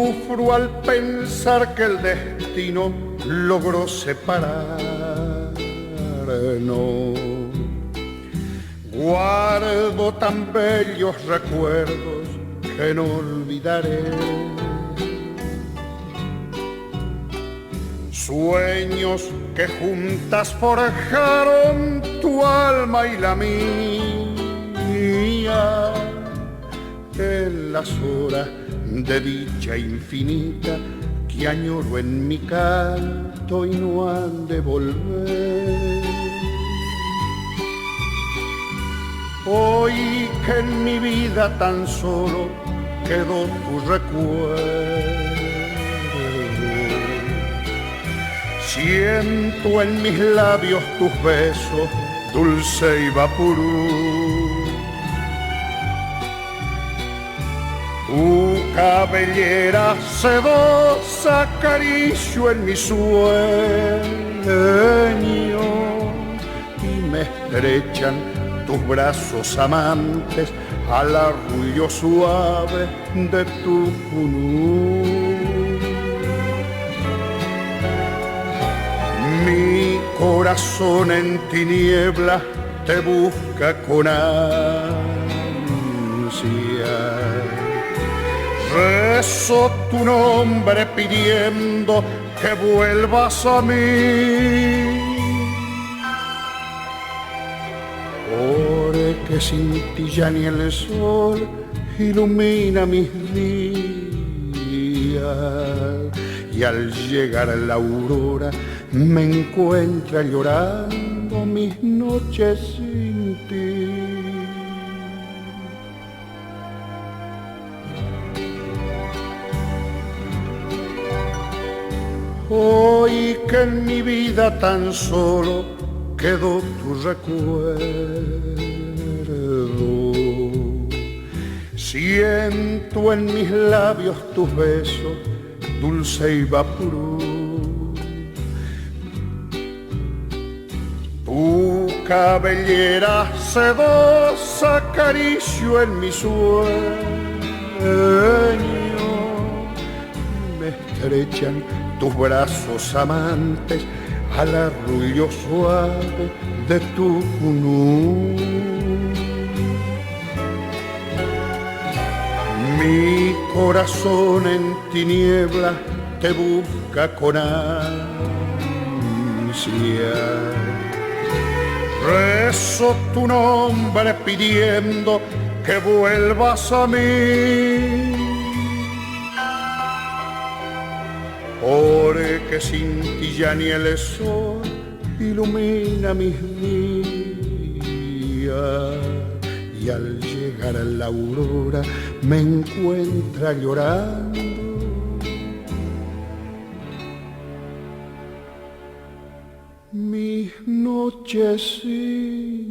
Sufro al pensar que el destino logró separarnos. Guardo tan bellos recuerdos que no olvidaré. Sueños que juntas forjaron tu alma y la mía. En las horas de dicha infinita que añoro en mi canto y no han de volver. Hoy que en mi vida tan solo quedó tu recuerdo, siento en mis labios tus besos, dulce y vaporú. Tu cabellera sedosa acaricio en mi sueño y me estrechan tus brazos amantes al arrullo suave de tu cunú. Mi corazón en tinieblas te busca con ansia. Rezo tu nombre pidiendo que vuelvas a mí. Porque sin ti ya ni el sol ilumina mis días. Y al llegar la aurora me encuentra llorando mis noches sin ti. Hoy que en mi vida tan solo quedó tu recuerdo, siento en mis labios tus besos, dulce y vaporú. Tu cabellera sedosa acaricio en mi sueño, me estrechan tus brazos amantes al arrullo suave de tu cunú. Mi corazón en tinieblas te busca con ansia. Rezo tu nombre pidiendo que vuelvas a mí. Porque sin ti ya ni el sol ilumina mis días. Y al llegar a la aurora me encuentra llorando mis noches sin